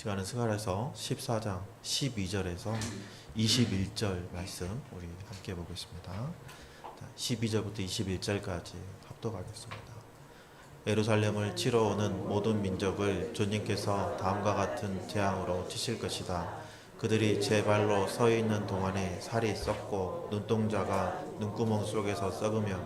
시간은 스가랴서 14장 12절에서 21절 말씀 우리 함께 보겠습니다. 12절부터 21절까지 합독하겠습니다. 예루살렘을 치러 오는 모든 민족을 주님께서 다음과 같은 재앙으로 치실 것이다. 그들이 제 발로 서 있는 동안에 살이 썩고 눈동자가 눈구멍 속에서 썩으며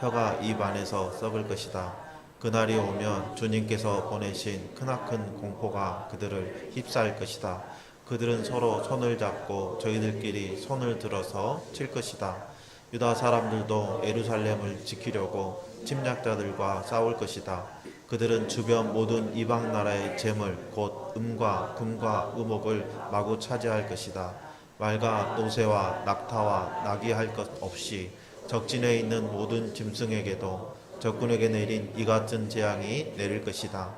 혀가 입 안에서 썩을 것이다. 그날이 오면 주님께서 보내신 크나큰 공포가 그들을 휩싸일 것이다. 그들은 서로 손을 잡고 저희들끼리 손을 들어서 칠 것이다. 유다 사람들도 예루살렘을 지키려고 침략자들과 싸울 것이다. 그들은 주변 모든 이방 나라의 재물 곧 금과 금과 의목을 마구 차지할 것이다. 말과 노새와 낙타와 나귀 할 것 없이 적진에 있는 모든 짐승에게도 적군에게 내린 이 같은 재앙이 내릴 것이다.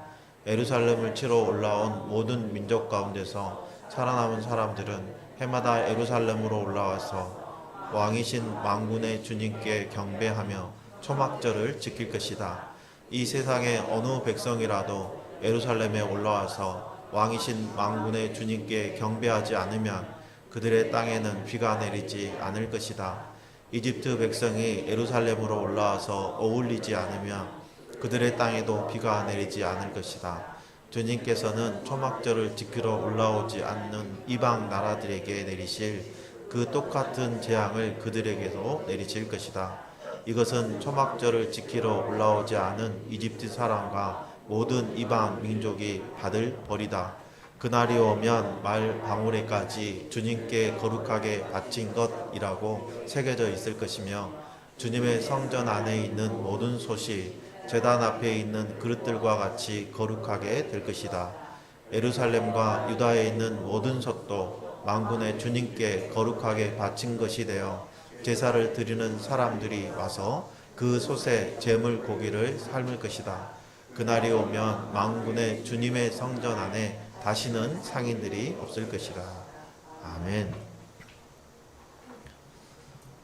예루살렘을 치러 올라온 모든 민족 가운데서 살아남은 사람들은 해마다 예루살렘으로 올라와서 왕이신 만군의 주님께 경배하며 초막절을 지킬 것이다. 이 세상의 어느 백성이라도 예루살렘에 올라와서 왕이신 만군의 주님께 경배하지 않으면 그들의 땅에는 비가 내리지 않을 것이다. 이집트 백성이 예루살렘으로 올라와서 어울리지 않으면 그들의 땅에도 비가 내리지 않을 것이다. 주님께서는 초막절을 지키러 올라오지 않는 이방 나라들에게 내리실 그 똑같은 재앙을 그들에게도 내리실 것이다. 이것은 초막절을 지키러 올라오지 않은 이집트 사람과 모든 이방 민족이 받을 벌이다. 그날이 오면 말 방울에까지 주님께 거룩하게 바친 것이라고 새겨져 있을 것이며 주님의 성전 안에 있는 모든 솥이 제단 앞에 있는 그릇들과 같이 거룩하게 될 것이다. 예루살렘과 유다에 있는 모든 솥도 만군의 주님께 거룩하게 바친 것이 되어 제사를 드리는 사람들이 와서 그 솥에 제물 고기를 삶을 것이다. 그날이 오면 만군의 주님의 성전 안에 다시는 상인들이 없을 것이다. 아멘.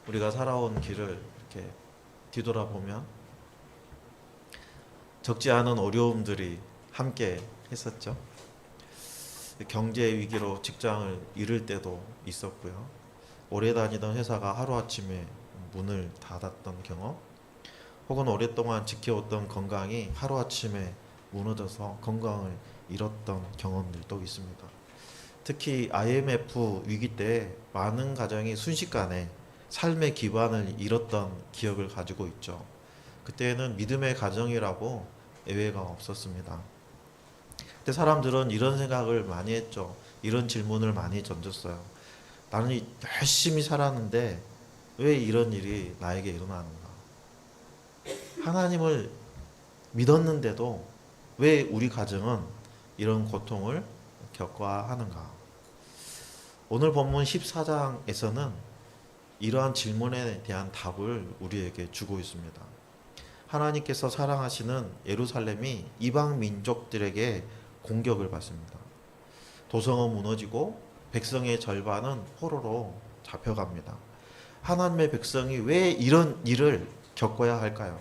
우리가 살아온 길을 이렇게 뒤돌아보면 적지 않은 어려움들이 함께 했었죠. 경제 위기로 직장을 잃을 때도 있었고요. 오래 다니던 회사가 하루아침에 문을 닫았던 경험, 혹은 오랫동안 지켜왔던 건강이 하루아침에 무너져서 건강을 잃었던 경험들도 있습니다. 특히 IMF 위기 때 많은 가정이 순식간에 삶의 기반을 잃었던 기억을 가지고 있죠. 그때는 믿음의 가정이라고 예외가 없었습니다. 그때 사람들은 이런 생각을 많이 했죠. 이런 질문을 많이 던졌어요. 나는 열심히 살았는데 왜 이런 일이 나에게 일어나는가? 하나님을 믿었는데도 왜 우리 가정은 이런 고통을 겪어야 하는가? 오늘 본문 14장에서는 이러한 질문에 대한 답을 우리에게 주고 있습니다. 하나님께서 사랑하시는 예루살렘이 이방 민족들에게 공격을 받습니다. 도성은 무너지고 백성의 절반은 포로로 잡혀갑니다. 하나님의 백성이 왜 이런 일을 겪어야 할까요?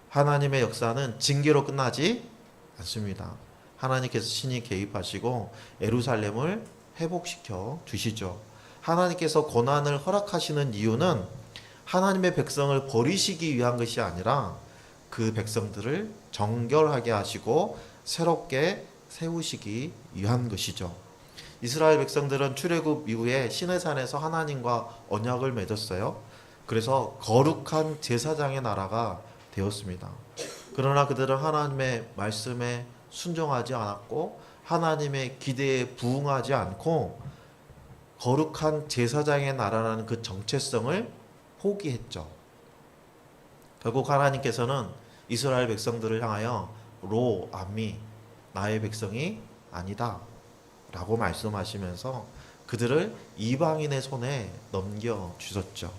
하나님의 역사는 징계로 끝나지 않습니다. 하나님께서 친히 개입하시고 예루살렘을 회복시켜 주시죠. 하나님께서 고난을 허락하시는 이유는 하나님의 백성을 버리시기 위한 것이 아니라 그 백성들을 정결하게 하시고 새롭게 세우시기 위한 것이죠. 이스라엘 백성들은 출애굽 이후에 시내산에서 하나님과 언약을 맺었어요. 그래서 거룩한 제사장의 나라가 되었습니다. 그러나 그들은 하나님의 말씀에 순종하지 않았고 하나님의 기대에 부응하지 않고 거룩한 제사장의 나라라는 그 정체성을 포기했죠. 결국 하나님께서는 이스라엘 백성들을 향하여 로 암미 나의 백성이 아니다 라고 말씀하시면서 그들을 이방인의 손에 넘겨주셨죠.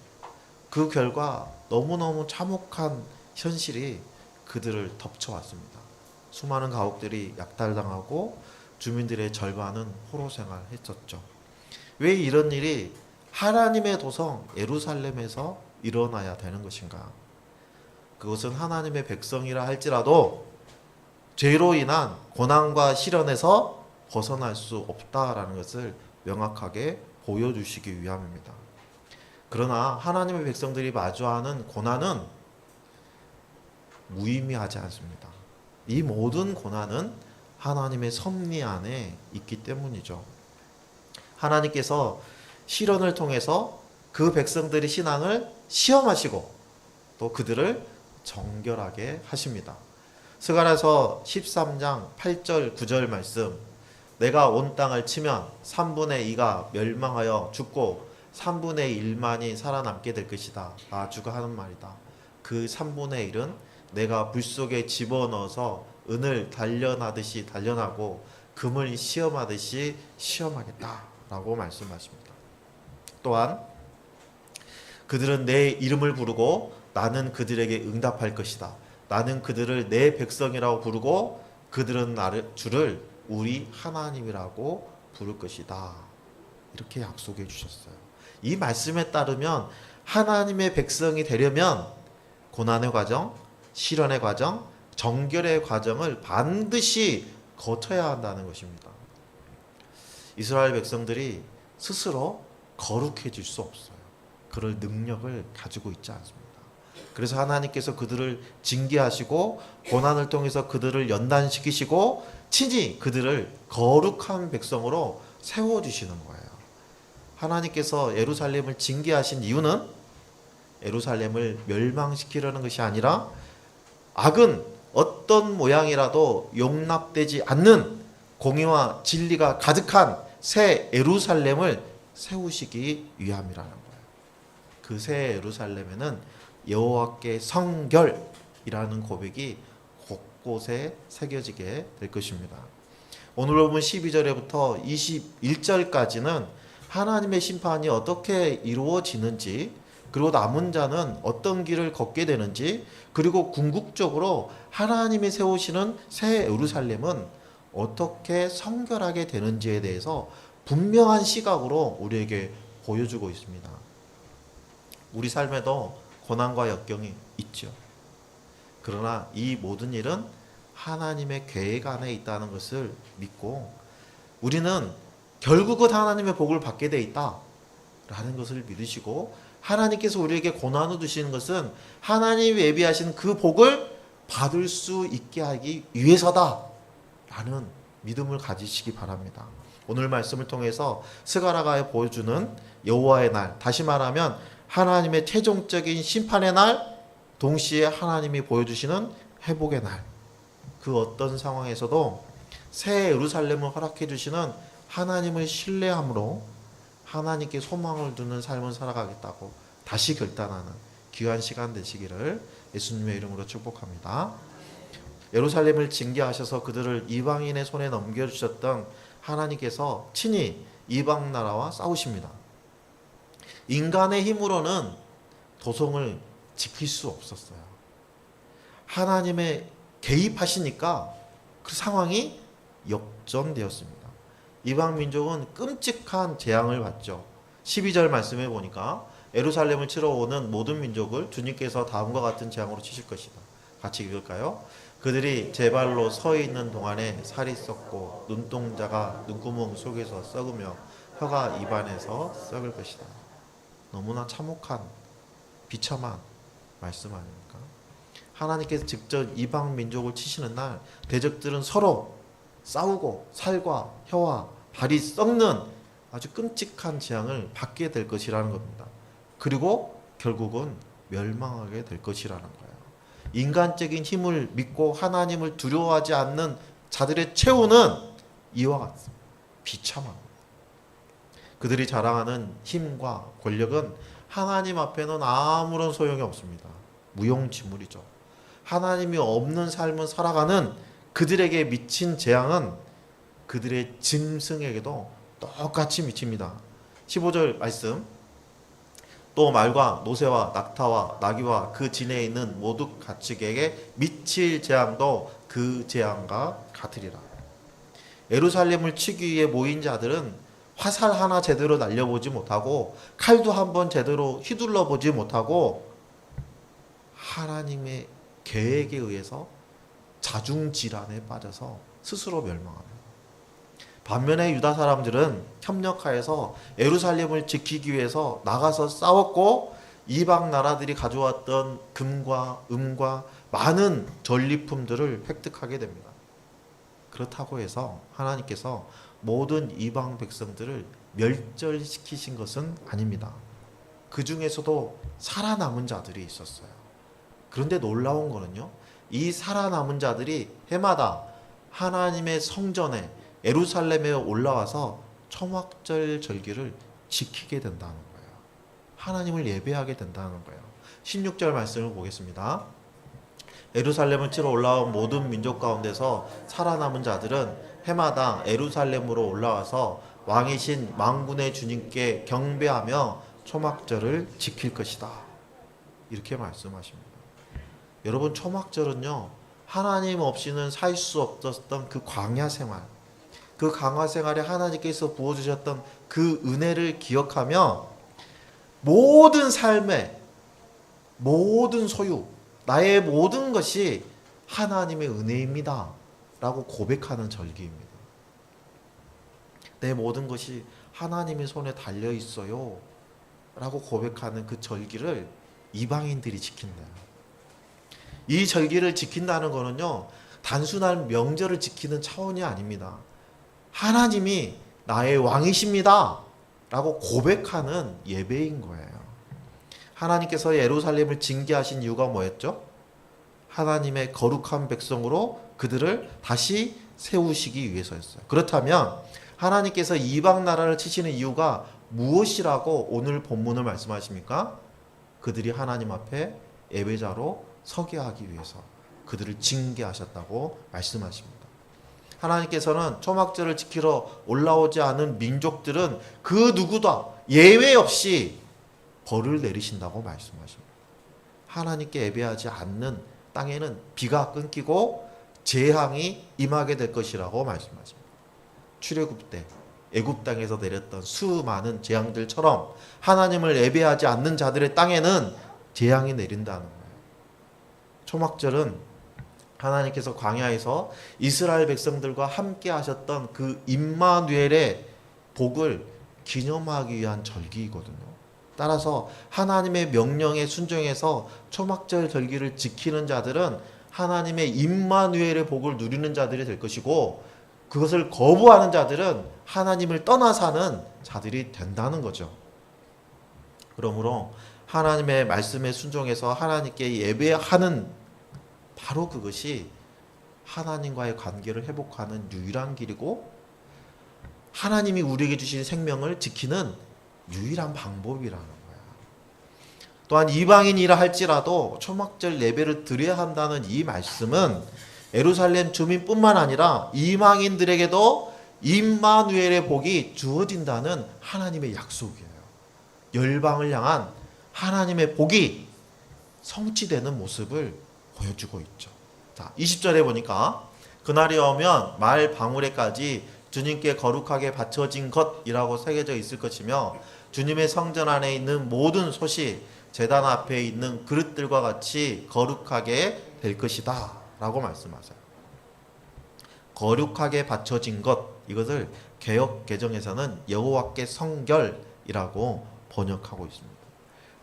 그 결과 너무너무 참혹한 현실이 그들을 덮쳐왔습니다. 수많은 가옥들이 약탈당하고 주민들의 절반은 포로 생활했었죠. 왜 이런 일이 하나님의 도성 예루살렘에서 일어나야 되는 것인가? 그것은 하나님의 백성이라 할지라도 죄로 인한 고난과 시련에서 벗어날 수 없다라는 것을 명확하게 보여주시기 위함입니다. 그러나 하나님의 백성들이 마주하는 고난은 무의미하지 않습니다. 이 모든 고난은 하나님의 섭리 안에 있기 때문이죠. 하나님께서 시련을 통해서 그 백성들의 신앙을 시험하시고 또 그들을 정결하게 하십니다. 스가랴서 13장 8절 9절 말씀, 내가 온 땅을 치면 3분의 2가 멸망하여 죽고 3분의 1만이 살아남게 될 것이다. 주가 하는 말이다. 그 3분의 1은 내가 불 속에 집어넣어서 은을 단련하듯이 단련하고 금을 시험하듯이 시험하겠다 라고 말씀하십니다. 또한 그들은 내 이름을 부르고 나는 그들에게 응답할 것이다. 나는 그들을 내 백성이라고 부르고 그들은 주를 우리 하나님이라고 부를 것이다. 이렇게 약속해 주셨어요. 이 말씀에 따르면 하나님의 백성이 되려면 고난의 과정, 시련의 과정, 정결의 과정을 반드시 거쳐야 한다는 것입니다. 이스라엘 백성들이 스스로 거룩해질 수 없어요. 그럴 능력을 가지고 있지 않습니다. 그래서 하나님께서 그들을 징계하시고 고난을 통해서 그들을 연단시키시고 친히 그들을 거룩한 백성으로 세워주시는 거예요. 하나님께서 예루살렘을 징계하신 이유는 예루살렘을 멸망시키려는 것이 아니라 악은 어떤 모양이라도 용납되지 않는 공의와 진리가 가득한 새 예루살렘을 세우시기 위함이라는 거예요. 그 새 예루살렘에는 여호와께 성결이라는 고백이 곳곳에 새겨지게 될 것입니다. 오늘 본문 12절부터 21절까지는 하나님의 심판이 어떻게 이루어지는지, 그리고 남은 자는 어떤 길을 걷게 되는지, 그리고 궁극적으로 하나님이 세우시는 새 예루살렘은 어떻게 성결하게 되는지에 대해서 분명한 시각으로 우리에게 보여주고 있습니다. 우리 삶에도 고난과 역경이 있죠. 그러나 이 모든 일은 하나님의 계획 안에 있다는 것을 믿고 우리는 결국은 하나님의 복을 받게 돼 있다라는 것을 믿으시고, 하나님께서 우리에게 고난을 주시는 것은 하나님이 예비하신 그 복을 받을 수 있게 하기 위해서다라는 믿음을 가지시기 바랍니다. 오늘 말씀을 통해서 스가랴가 보여주는 여호와의 날, 다시 말하면 하나님의 최종적인 심판의 날, 동시에 하나님이 보여주시는 회복의 날, 그 어떤 상황에서도 새 예루살렘을 허락해 주시는 하나님을 신뢰함으로 하나님께 소망을 두는 삶을 살아가겠다고 다시 결단하는 귀한 시간 되시기를 예수님의 이름으로 축복합니다. 예루살렘을 징계하셔서 그들을 이방인의 손에 넘겨주셨던 하나님께서 친히 이방 나라와 싸우십니다. 인간의 힘으로는 도성을 지킬 수 없었어요. 하나님의 개입하시니까 그 상황이 역전되었습니다. 이방 민족은 끔찍한 재앙을 받죠. 12절 말씀해 보니까 예루살렘을 치러 오는 모든 민족을 주님께서 다음과 같은 재앙으로 치실 것이다. 같이 읽을까요? 그들이 제 발로 서 있는 동안에 살이 썩고 눈동자가 눈구멍 속에서 썩으며 혀가 입안에서 썩을 것이다. 너무나 참혹한 비참한 말씀 아닙니까? 하나님께서 직접 이방 민족을 치시는 날 대적들은 서로 싸우고 살과 혀와 발이 썩는 아주 끔찍한 재앙을 받게 될 것이라는 겁니다. 그리고 결국은 멸망하게 될 것이라는 거예요. 인간적인 힘을 믿고 하나님을 두려워하지 않는 자들의 최후는 이와 같습니다. 비참합니다. 그들이 자랑하는 힘과 권력은 하나님 앞에는 아무런 소용이 없습니다. 무용지물이죠. 하나님이 없는 삶을 살아가는 그들에게 미친 재앙은 그들의 짐승에게도 똑같이 미칩니다. 15절 말씀, 또 말과 노새와 낙타와 나귀와 그 진에 있는 모든 가축에게 미칠 재앙도 그 재앙과 같으리라. 예루살렘을 치기 위해 모인 자들은 화살 하나 제대로 날려보지 못하고 칼도 한번 제대로 휘둘러 보지 못하고 하나님의 계획에 의해서 자중질환에 빠져서 스스로 멸망합니다. 반면에 유다 사람들은 협력하여서 예루살렘을 지키기 위해서 나가서 싸웠고 이방 나라들이 가져왔던 금과 은과 많은 전리품들을 획득하게 됩니다. 그렇다고 해서 하나님께서 모든 이방 백성들을 멸절시키신 것은 아닙니다. 그 중에서도 살아남은 자들이 있었어요. 그런데 놀라운 거는요, 이 살아남은 자들이 해마다 하나님의 성전에 예루살렘에 올라와서 초막절 절기를 지키게 된다는 거예요. 하나님을 예배하게 된다는 거예요. 16절 말씀을 보겠습니다. 예루살렘을 치러 올라온 모든 민족 가운데서 살아남은 자들은 해마다 예루살렘으로 올라와서 왕이신 만군의 주님께 경배하며 초막절을 지킬 것이다. 이렇게 말씀하십니다. 여러분, 초막절은요, 하나님 없이는 살 수 없었던 그 광야 생활, 그 광야 생활에 하나님께서 부어주셨던 그 은혜를 기억하며 모든 삶의 모든 소유, 나의 모든 것이 하나님의 은혜입니다 라고 고백하는 절기입니다. 내 모든 것이 하나님의 손에 달려 있어요 라고 고백하는 그 절기를 이방인들이 지킨다. 이 절기를 지킨다는 것은요, 단순한 명절을 지키는 차원이 아닙니다. 하나님이 나의 왕이십니다 라고 고백하는 예배인 거예요. 하나님께서 예루살렘을 징계하신 이유가 뭐였죠? 하나님의 거룩한 백성으로 그들을 다시 세우시기 위해서였어요. 그렇다면 하나님께서 이방 나라를 치시는 이유가 무엇이라고 오늘 본문을 말씀하십니까? 그들이 하나님 앞에 예배자로 서게 하기 위해서 그들을 징계하셨다고 말씀하십니다. 하나님께서는 초막절을 지키러 올라오지 않은 민족들은 그 누구도 예외 없이 벌을 내리신다고 말씀하십니다. 하나님께 예배하지 않는 땅에는 비가 끊기고 재앙이 임하게 될 것이라고 말씀하십니다. 출애굽 때 애굽 땅에서 내렸던 수많은 재앙들처럼 하나님을 예배하지 않는 자들의 땅에는 재앙이 내린다는 거예요. 초막절은 하나님께서 광야에서 이스라엘 백성들과 함께 하셨던 그 임마누엘의 복을 기념하기 위한 절기이거든요. 따라서 하나님의 명령에 순종해서 초막절 절기를 지키는 자들은 하나님의 임마누엘의 복을 누리는 자들이 될 것이고, 그것을 거부하는 자들은 하나님을 떠나 사는 자들이 된다는 거죠. 그러므로 하나님의 말씀에 순종해서 하나님께 예배하는 바로 그것이 하나님과의 관계를 회복하는 유일한 길이고, 하나님이 우리에게 주신 생명을 지키는 유일한 방법이라는 거야. 또한 이방인이라 할지라도 초막절 예배를 드려야 한다는 이 말씀은 예루살렘 주민뿐만 아니라 이방인들에게도 임마누엘의 복이 주어진다는 하나님의 약속이에요. 열방을 향한 하나님의 복이 성취되는 모습을 보여주고 있죠. 자, 20절에 보니까 그날이 오면 말 방울에까지 주님께 거룩하게 바쳐진 것이라고 새겨져 있을 것이며 주님의 성전 안에 있는 모든 솥이 제단 앞에 있는 그릇들과 같이 거룩하게 될 것이다 라고 말씀하세요. 거룩하게 바쳐진 것, 이것을 개역 개정에서는 여호와께 성결이라고 번역하고 있습니다.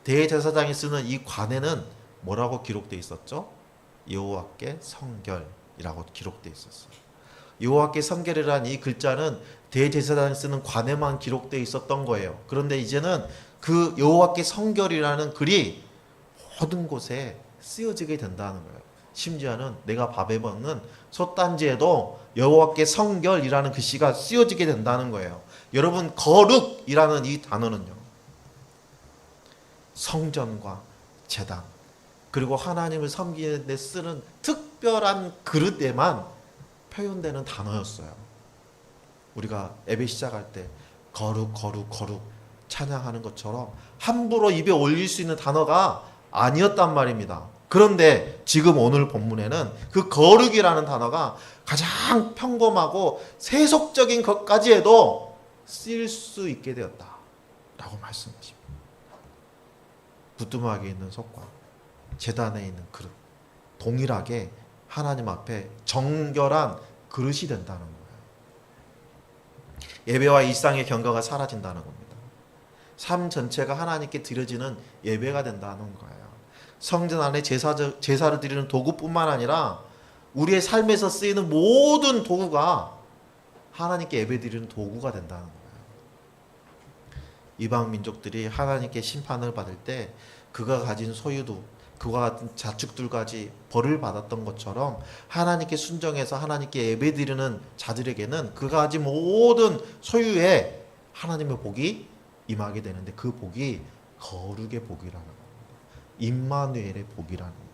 대제사장이 쓰는 이 관에는 뭐라고 기록되어 있었죠? 여호와께 성결이라고 기록되어 있었어요. 여호와께 성결이라는 이 글자는 대제사장이 쓰는 관에만 기록되어 있었던 거예요. 그런데 이제는 그 여호와께 성결이라는 글이 모든 곳에 쓰여지게 된다는 거예요. 심지어는 내가 밥에 먹는 솥단지에도 여호와께 성결이라는 글씨가 쓰여지게 된다는 거예요. 여러분, 거룩이라는 이 단어는요, 성전과 제단, 그리고 하나님을 섬기는 데 쓰는 특별한 그릇에만 표현되는 단어였어요. 우리가 예배 시작할 때 거룩 거룩 거룩 찬양하는 것처럼 함부로 입에 올릴 수 있는 단어가 아니었단 말입니다. 그런데 지금 오늘 본문에는 그 거룩이라는 단어가 가장 평범하고 세속적인 것까지 해도 쓰일 수 있게 되었다라고 말씀하십니다. 부뚜막에 있는 솥과 제단에 있는 그릇, 동일하게 하나님 앞에 정결한 그릇이 된다는 거예요. 예배와 일상의 경과가 사라진다는 겁니다. 삶 전체가 하나님께 드려지는 예배가 된다는 거예요. 성전 안에 제사를 드리는 도구뿐만 아니라 우리의 삶에서 쓰이는 모든 도구가 하나님께 예배 드리는 도구가 된다는 거예요. 이방 민족들이 하나님께 심판을 받을 때 그가 가진 소유도 그와 같은 자축들까지 벌을 받았던 것처럼 하나님께 순종해서 하나님께 예배드리는 자들에게는 그가 가진 모든 소유에 하나님의 복이 임하게 되는데 그 복이 거룩의 복이라는 겁니다. 임마누엘의 복이라는 거예요.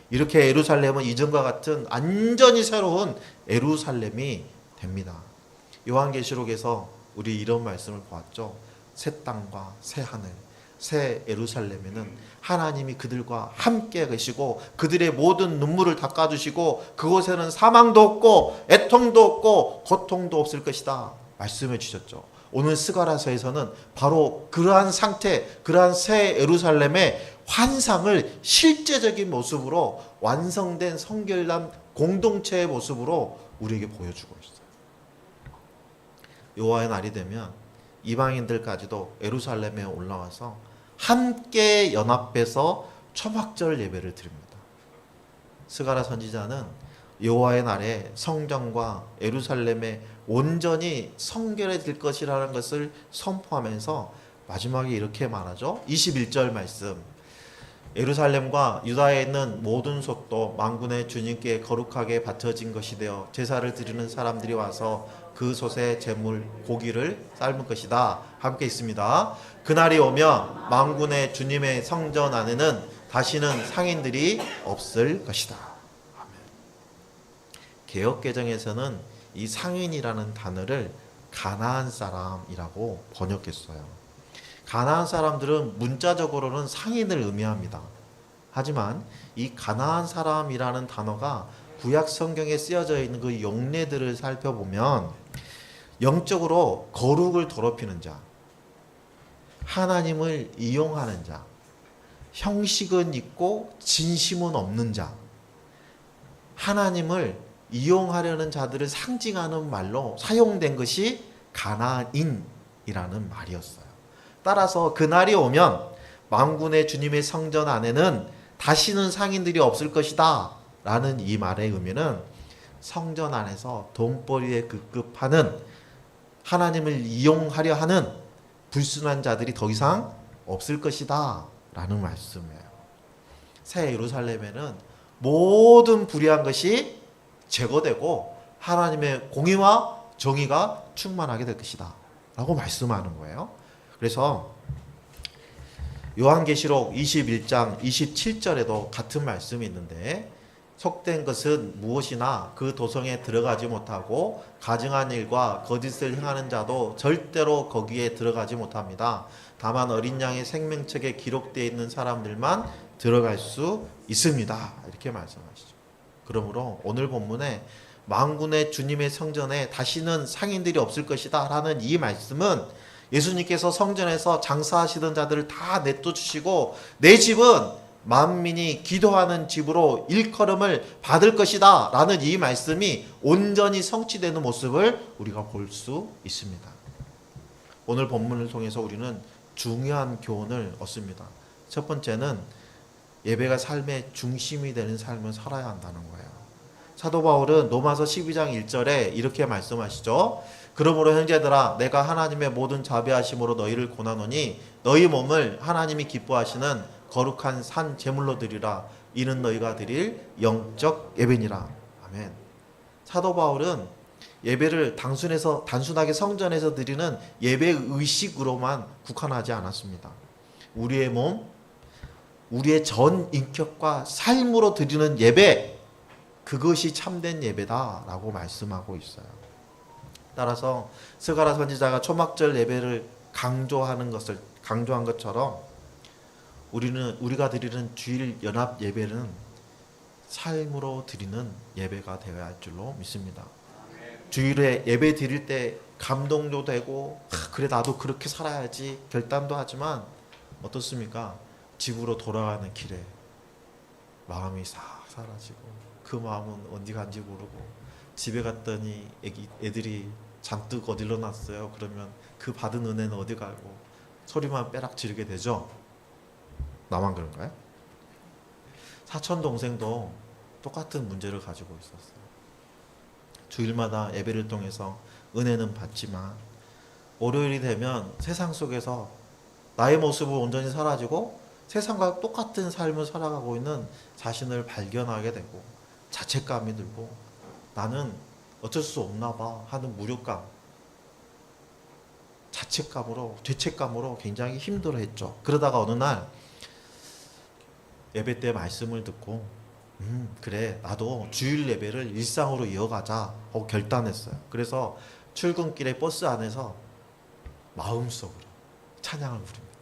이렇게 예루살렘은 이전과 같은 완전히 새로운 예루살렘이 됩니다. 요한계시록에서 우리 이런 말씀을 보았죠. 새 땅과 새 하늘, 새 예루살렘에는 하나님이 그들과 함께 계시고 그들의 모든 눈물을 닦아주시고 그곳에는 사망도 없고 애통도 없고 고통도 없을 것이다 말씀해 주셨죠. 오늘 스가랴서에서는 바로 그러한 상태, 그러한 새 예루살렘의 환상을 실제적인 모습으로 완성된 성결남 공동체의 모습으로 우리에게 보여주고 있어요. 여호와의 날이 되면 이방인들까지도 예루살렘에 올라와서 함께 연합해서 초막절 예배를 드립니다. 스가랴 선지자는 여호와의 날에 성전과 예루살렘에 온전히 성결해질 것이라는 것을 선포하면서 마지막에 이렇게 말하죠. 21절 말씀. 예루살렘과 유다에 있는 모든 솥도 만군의 주님께 거룩하게 바쳐진 것이 되어 제사를 드리는 사람들이 와서 그 솥에 제물 고기를 삶을 것이다. 함께 있습니다. 그날이 오면 만군의 주님의 성전 안에는 다시는 상인들이 없을 것이다. 아멘. 개역개정에서는 이 상인이라는 단어를 가나안 사람이라고 번역했어요. 가나안 사람들은 문자적으로는 상인을 의미합니다. 하지만 이 가나안 사람이라는 단어가 구약 성경에 쓰여져 있는 그 용례들을 살펴보면 영적으로 거룩을 더럽히는 자, 하나님을 이용하는 자, 형식은 있고 진심은 없는 자, 하나님을 이용하려는 자들을 상징하는 말로 사용된 것이 가나안인이라는 말이었어요. 따라서 그날이 오면 만군의 주님의 성전 안에는 다시는 상인들이 없을 것이다 라는 이 말의 의미는 성전 안에서 돈벌이에 급급하는 하나님을 이용하려 하는 불순한 자들이 더 이상 없을 것이다 라는 말씀이에요. 새 예루살렘에는 모든 불의한 것이 제거되고 하나님의 공의와 정의가 충만하게 될 것이다 라고 말씀하는 거예요. 그래서 요한계시록 21장 27절에도 같은 말씀이 있는데 속된 것은 무엇이나 그 도성에 들어가지 못하고 가증한 일과 거짓을 행하는 자도 절대로 거기에 들어가지 못합니다. 다만 어린 양의 생명책에 기록되어 있는 사람들만 들어갈 수 있습니다. 이렇게 말씀하시죠. 그러므로 오늘 본문에 만군의 주님의 성전에 다시는 상인들이 없을 것이다 라는 이 말씀은 예수님께서 성전에서 장사하시던 자들을 다 내쫓으시고 내 집은 만민이 기도하는 집으로 일컬음을 받을 것이다 라는 이 말씀이 온전히 성취되는 모습을 우리가 볼 수 있습니다. 오늘 본문을 통해서 우리는 중요한 교훈을 얻습니다. 첫 번째는 예배가 삶의 중심이 되는 삶을 살아야 한다는 거예요. 사도 바울은 로마서 12장 1절에 이렇게 말씀하시죠. 그러므로 형제들아 내가 하나님의 모든 자비하심으로 너희를 권하노니 너희 몸을 하나님이 기뻐하시는 거룩한 산 제물로 드리라. 이는 너희가 드릴 영적 예배니라. 아멘. 사도 바울은 예배를 단순하게 성전에서 드리는 예배 의식으로만 국한하지 않았습니다. 우리의 몸, 우리의 전 인격과 삶으로 드리는 예배, 그것이 참된 예배다라고 말씀하고 있어요. 따라서 스가랴 선지자가 초막절 예배를 강조한 것처럼 우리가 드리는 주일 연합 예배는 삶으로 드리는 예배가 되어야 할 줄로 믿습니다. 주일에 예배 드릴 때 감동도 되고 그래 나도 그렇게 살아야지 결단도 하지만 어떻습니까? 집으로 돌아가는 길에 마음이 싹 사라지고 그 마음은 어디 간지 모르고 집에 갔더니 애들이 잔뜩 어디로 놨어요? 그러면 그 받은 은혜는 어디 가고 소리만 빼락 지르게 되죠. 나만 그런가요? 사촌 동생도 똑같은 문제를 가지고 있었어요. 주일마다 예배를 통해서 은혜는 받지만 월요일이 되면 세상 속에서 나의 모습을 온전히 사라지고 세상과 똑같은 삶을 살아가고 있는 자신을 발견하게 되고 자책감이 들고 나는 어쩔 수 없나 봐 하는 무력감, 자책감으로, 죄책감으로 굉장히 힘들어했죠. 그러다가 어느 날 예배 때 말씀을 듣고 그래 나도 주일 예배를 일상으로 이어가자 하고 결단했어요. 그래서 출근길에 버스 안에서 마음속으로 찬양을 부릅니다.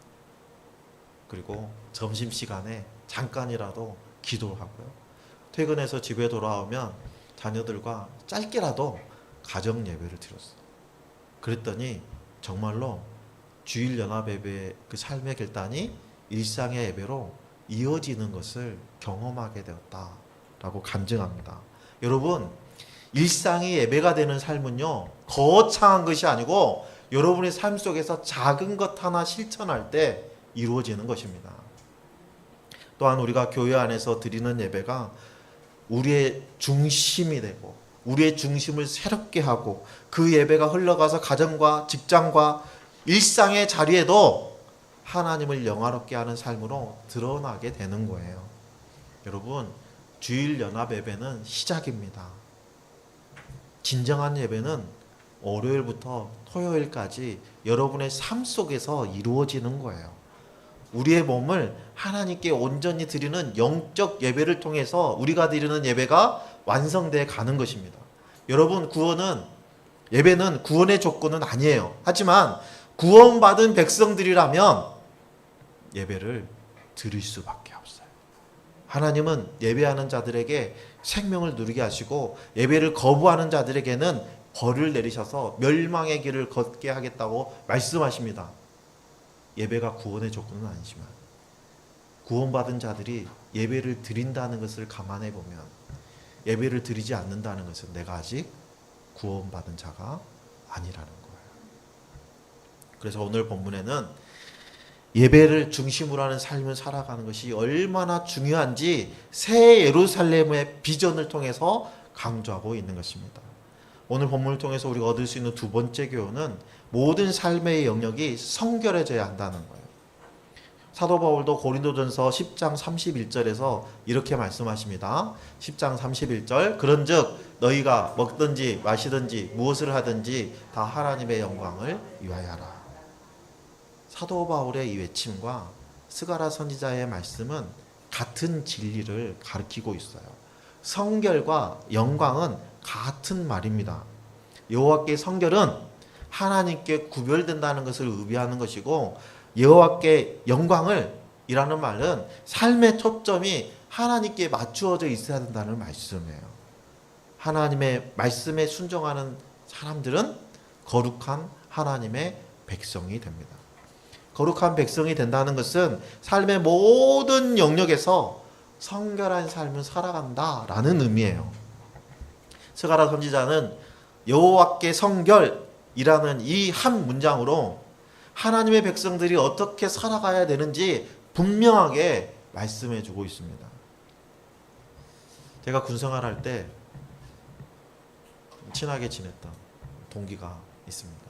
그리고 점심시간에 잠깐이라도 기도를 하고요. 퇴근해서 집에 돌아오면 자녀들과 짧게라도 가정 예배를 드렸어요. 그랬더니 정말로 주일 연합 예배의 그 삶의 결단이 일상의 예배로 이어지는 것을 경험하게 되었다라고 간증합니다. 여러분, 일상이 예배가 되는 삶은요, 거창한 것이 아니고 여러분의 삶 속에서 작은 것 하나 실천할 때 이루어지는 것입니다. 또한 우리가 교회 안에서 드리는 예배가 우리의 중심이 되고 우리의 중심을 새롭게 하고 그 예배가 흘러가서 가정과 직장과 일상의 자리에도 하나님을 영화롭게 하는 삶으로 드러나게 되는 거예요. 여러분, 주일 연합 예배는 시작입니다. 진정한 예배는 월요일부터 토요일까지 여러분의 삶 속에서 이루어지는 거예요. 우리의 몸을 하나님께 온전히 드리는 영적 예배를 통해서 우리가 드리는 예배가 완성되어 가는 것입니다. 여러분, 예배는 구원의 조건은 아니에요. 하지만 구원받은 백성들이라면 예배를 드릴 수밖에 없어요. 하나님은 예배하는 자들에게 생명을 누리게 하시고 예배를 거부하는 자들에게는 벌을 내리셔서 멸망의 길을 걷게 하겠다고 말씀하십니다. 예배가 구원의 조건은 아니지만 구원받은 자들이 예배를 드린다는 것을 감안해 보면 예배를 드리지 않는다는 것은 내가 아직 구원받은 자가 아니라는 거예요. 그래서 오늘 본문에는 예배를 중심으로 하는 삶을 살아가는 것이 얼마나 중요한지 새 예루살렘의 비전을 통해서 강조하고 있는 것입니다. 오늘 본문을 통해서 우리가 얻을 수 있는 두 번째 교훈은 모든 삶의 영역이 성결해져야 한다는 거예요. 사도 바울도 고린도전서 10장 31절에서 이렇게 말씀하십니다. 10장 31절 그런즉 너희가 먹든지 마시든지 무엇을 하든지 다 하나님의 영광을 위하여 하라. 사도 바울의 이 외침과 스가랴 선지자의 말씀은 같은 진리를 가리키고 있어요. 성결과 영광은 같은 말입니다. 여호와께 성결은 하나님께 구별된다는 것을 의미하는 것이고 여호와께 영광을 이라는 말은 삶의 초점이 하나님께 맞추어져 있어야 된다는 말씀이에요. 하나님의 말씀에 순종하는 사람들은 거룩한 하나님의 백성이 됩니다. 거룩한 백성이 된다는 것은 삶의 모든 영역에서 성결한 삶을 살아간다라는 의미예요. 스가랴 선지자는 여호와께 성결이라는 이 한 문장으로 하나님의 백성들이 어떻게 살아가야 되는지 분명하게 말씀해 주고 있습니다. 제가 군생활할 때 친하게 지냈던 동기가 있습니다.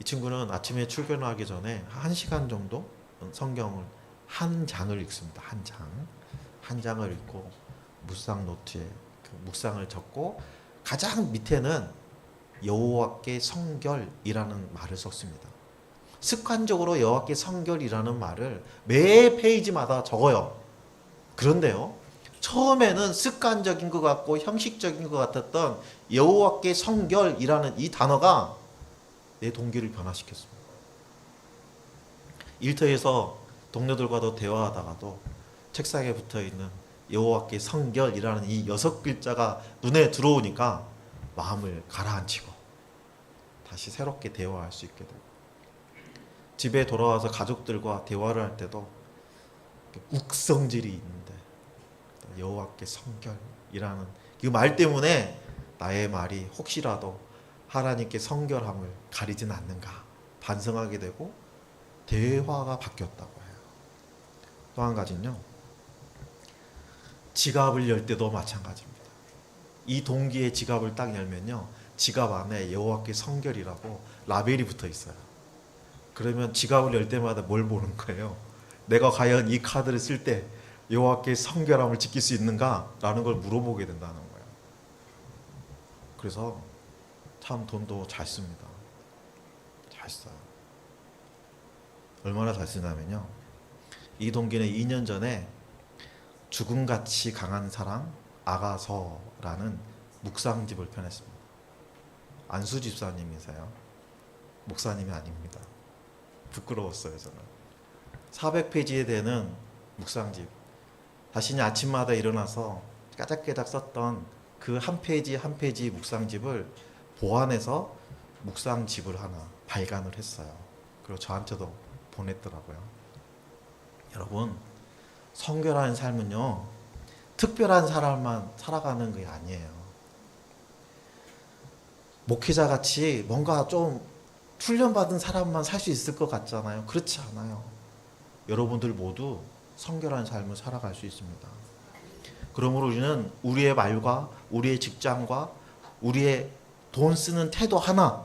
이 친구는 아침에 출근하기 전에 1시간 정도 성경을 한 장을 읽습니다. 한 장을 읽고 묵상 노트에 그 묵상을 적고 가장 밑에는 여호와께 성결이라는 말을 썼습니다. 습관적으로 여호와께 성결이라는 말을 매 페이지마다 적어요. 그런데요, 처음에는 습관적인 것 같고 형식적인 것 같았던 여호와께 성결이라는 이 단어가 내 동기를 변화시켰습니다. 일터에서 동료들과도 대화하다가도 책상에 붙어있는 여호와께 성결이라는 이 6글자가 눈에 들어오니까 마음을 가라앉히고 다시 새롭게 대화할 수 있게 되고 집에 돌아와서 가족들과 대화를 할 때도 욱성질이 있는데 여호와께 성결이라는 이 말 때문에 나의 말이 혹시라도 하나님께 성결함을 가리진 않는가 반성하게 되고 대화가 바뀌었다고 해요. 또 한 가지는요. 지갑을 열 때도 마찬가지입니다. 이 동기의 지갑을 딱 열면요. 지갑 안에 여호와께 성결이라고 라벨이 붙어 있어요. 그러면 지갑을 열 때마다 뭘 보는 거예요? 내가 과연 이 카드를 쓸 때 여호와께 성결함을 지킬 수 있는가라는 걸 물어보게 된다는 거예요. 그래서 참 돈도 잘 씁니다. 잘 써요. 얼마나 잘 쓰냐면요. 이 동기는 2년 전에 죽음같이 강한 사랑 아가서라는 묵상집을 펴냈습니다. 안수 집사님이세요. 목사님이 아닙니다. 부끄러웠어요 저는. 400페이지에 되는 묵상집. 자신이 아침마다 일어나서 까닥까닥 썼던 그 한 페이지 한 페이지 묵상집을 보완해서 묵상집을 하나 발간을 했어요. 그리고 저한테도 보냈더라고요. 여러분, 성결한 삶은요 특별한 사람만 살아가는 게 아니에요. 목회자 같이 뭔가 좀 훈련받은 사람만 살 수 있을 것 같잖아요. 그렇지 않아요. 여러분들 모두 성결한 삶을 살아갈 수 있습니다. 그러므로 우리는 우리의 말과 우리의 직장과 우리의 돈 쓰는 태도 하나,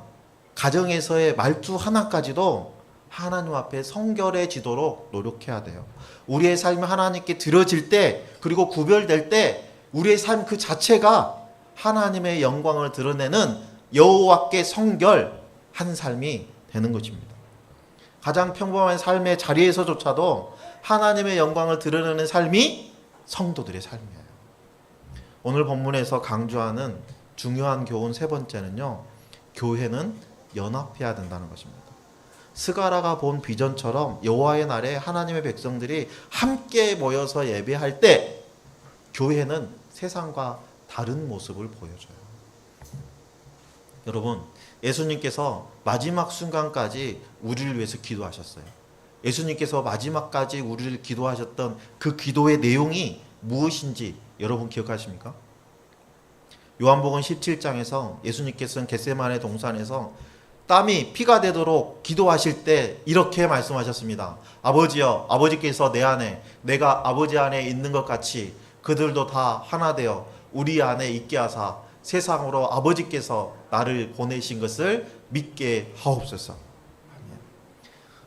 가정에서의 말투 하나까지도 하나님 앞에 성결해지도록 노력해야 돼요. 우리의 삶이 하나님께 드려질 때, 그리고 구별될 때 우리의 삶 그 자체가 하나님의 영광을 드러내는 여호와께 성결한 삶이 되는 것입니다. 가장 평범한 삶의 자리에서조차도 하나님의 영광을 드러내는 삶이 성도들의 삶이에요. 오늘 본문에서 강조하는 중요한 교훈 세 번째는요, 교회는 연합해야 된다는 것입니다. 스가랴가 본 비전처럼 여호와의 날에 하나님의 백성들이 함께 모여서 예배할 때 교회는 세상과 다른 모습을 보여줘요. 여러분, 예수님께서 마지막 순간까지 우리를 위해서 기도하셨어요. 예수님께서 마지막까지 우리를 기도하셨던 그 기도의 내용이 무엇인지 여러분 기억하십니까? 요한복음 17장에서 예수님께서는 겟세마네 동산에서 땀이 피가 되도록 기도하실 때 이렇게 말씀하셨습니다. 아버지여, 아버지께서 내 안에, 내가 아버지 안에 있는 것 같이 그들도 다 하나 되어 우리 안에 있게 하사 세상으로 아버지께서 나를 보내신 것을 믿게 하옵소서.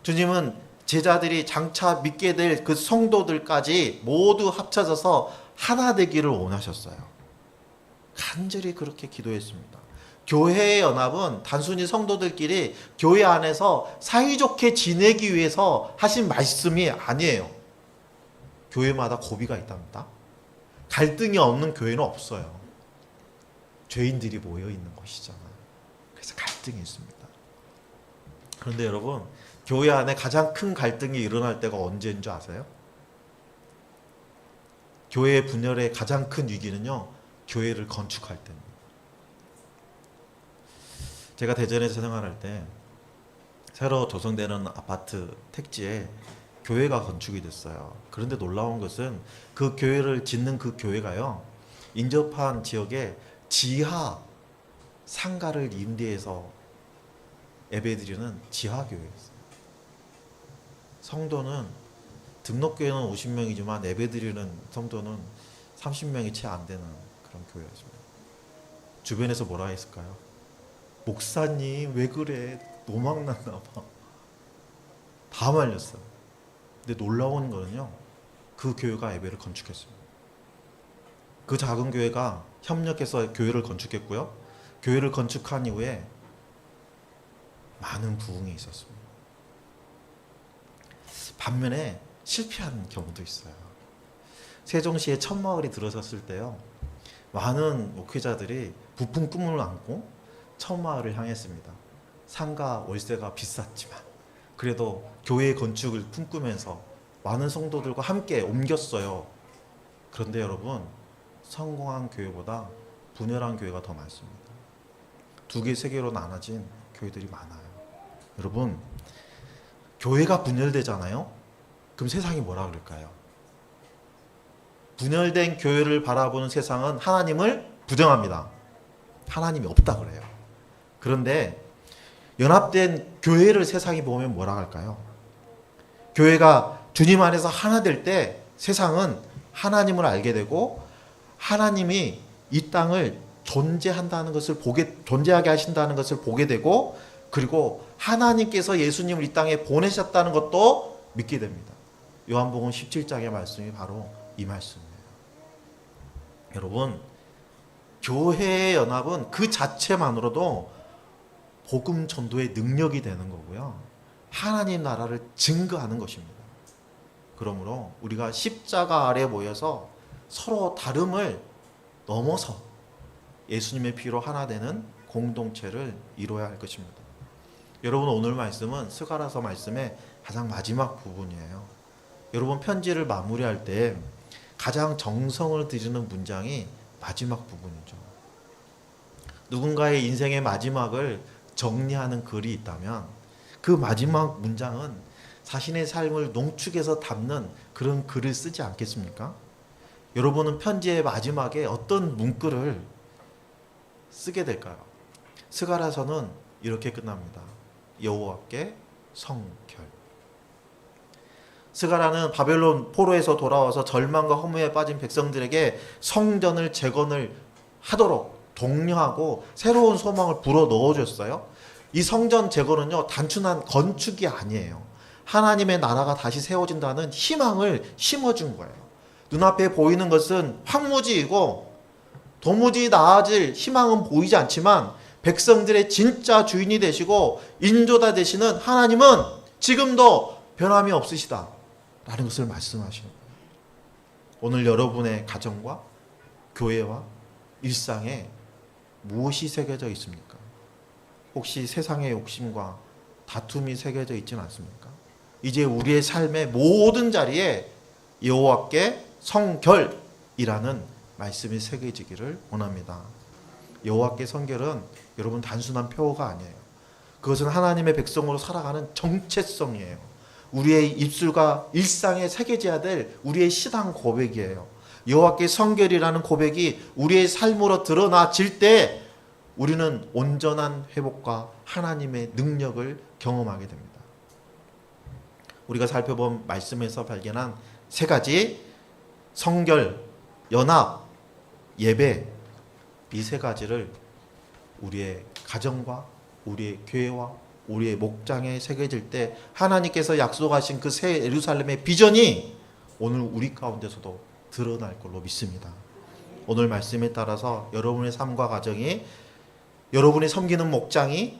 주님은 제자들이 장차 믿게 될 그 성도들까지 모두 합쳐져서 하나 되기를 원하셨어요. 간절히 그렇게 기도했습니다. 교회의 연합은 단순히 성도들끼리 교회 안에서 사이좋게 지내기 위해서 하신 말씀이 아니에요. 교회마다 고비가 있답니다. 갈등이 없는 교회는 없어요. 죄인들이 모여 있는 곳이잖아요. 그래서 갈등이 있습니다. 그런데 여러분, 교회 안에 가장 큰 갈등이 일어날 때가 언제인 줄 아세요? 교회 분열의 가장 큰 위기는요, 교회를 건축할 때입니다. 제가 대전에서 생활할 때 새로 조성되는 아파트 택지에 교회가 건축이 됐어요. 그런데 놀라운 것은 그 교회를 짓는 그 교회가요, 인접한 지역에 지하 상가를 임대해서 예배드리는 지하교회였어요. 성도는 등록교회는 50명이지만 예배드리는 성도는 30명이 채 안 되는 그런 교회였습니다. 주변에서 뭐라 했을까요? 목사님 왜 그래? 노망났나 봐. 다 말렸어요. 근데 놀라운 거는요, 그 교회가 예배를 건축했습니다. 그 작은 교회가 협력해서 교회를 건축했고요. 교회를 건축한 이후에 많은 부흥이 있었습니다. 반면에 실패한 경우도 있어요. 세종시에 첫마을이 들어섰을 때요, 많은 목회자들이 부푼 꿈을 안고 첫마을을 향했습니다. 상가 월세가 비쌌지만 그래도 교회 건축을 꿈꾸면서 많은 성도들과 함께 옮겼어요. 그런데 여러분, 성공한 교회보다 분열한 교회가 더 많습니다. 2개, 3개로 나눠진 교회들이 많아요. 여러분, 교회가 분열되잖아요? 그럼 세상이 뭐라 그럴까요? 분열된 교회를 바라보는 세상은 하나님을 부정합니다. 하나님이 없다 그래요. 그런데 연합된 교회를 세상이 보면 뭐라 할까요? 교회가 주님 안에서 하나 될 때 세상은 하나님을 알게 되고 하나님이 이 땅을 존재하게 하신다는 것을 보게 되고, 그리고 하나님께서 예수님을 이 땅에 보내셨다는 것도 믿게 됩니다. 요한복음 17장의 말씀이 바로 이 말씀이에요. 여러분, 교회의 연합은 그 자체만으로도 복음 전도의 능력이 되는 거고요. 하나님 나라를 증거하는 것입니다. 그러므로 우리가 십자가 아래 모여서 서로 다름을 넘어서 예수님의 피로 하나 되는 공동체를 이루어야 할 것입니다. 여러분, 오늘 말씀은 스가랴서 말씀의 가장 마지막 부분이에요. 여러분, 편지를 마무리할 때 가장 정성을 들이는 문장이 마지막 부분이죠. 누군가의 인생의 마지막을 정리하는 글이 있다면 그 마지막 문장은 자신의 삶을 농축해서 담는 그런 글을 쓰지 않겠습니까? 여러분은 편지의 마지막에 어떤 문구를 쓰게 될까요? 스가랴서는 이렇게 끝납니다. 여호와께 성결. 스가랴는 바벨론 포로에서 돌아와서 절망과 허무에 빠진 백성들에게 성전을 재건을 하도록 독려하고 새로운 소망을 불어 넣어줬어요. 이 성전 재건은요, 단순한 건축이 아니에요. 하나님의 나라가 다시 세워진다는 희망을 심어준 거예요. 눈앞에 보이는 것은 황무지이고 도무지 나아질 희망은 보이지 않지만 백성들의 진짜 주인이 되시고 인조다 되시는 하나님은 지금도 변함이 없으시다 라는 것을 말씀하시는 거예요. 오늘 여러분의 가정과 교회와 일상에 무엇이 새겨져 있습니까? 혹시 세상의 욕심과 다툼이 새겨져 있지는 않습니까? 이제 우리의 삶의 모든 자리에 여호와께 성결이라는 말씀이 새겨지기를 원합니다. 여호와께 성결은 여러분 단순한 표어가 아니에요. 그것은 하나님의 백성으로 살아가는 정체성이에요. 우리의 입술과 일상에 새겨져야 될 우리의 신앙 고백이에요. 여호와께 성결이라는 고백이 우리의 삶으로 드러나질 때 우리는 온전한 회복과 하나님의 능력을 경험하게 됩니다. 우리가 살펴본 말씀에서 발견한 세 가지, 성결, 연합, 예배, 이 세 가지를 우리의 가정과 우리의 교회와 우리의 목장에 새겨질 때 하나님께서 약속하신 그 새 예루살렘의 비전이 오늘 우리 가운데서도 드러날 걸로 믿습니다. 오늘 말씀에 따라서 여러분의 삶과 가정이, 여러분이 섬기는 목장이,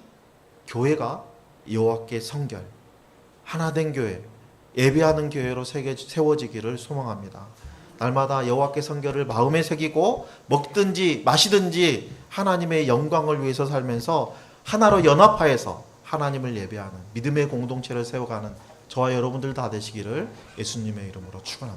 교회가 여호와께 성결, 하나된 교회, 예배하는 교회로 세워지기를 소망합니다. 날마다 여호와께 성결을 마음에 새기고 먹든지 마시든지 하나님의 영광을 위해서 살면서 하나로 연합하여서 하나님을 예배하는 믿음의 공동체를 세워가는 저와 여러분들 다 되시기를 예수님의 이름으로 축원합니다.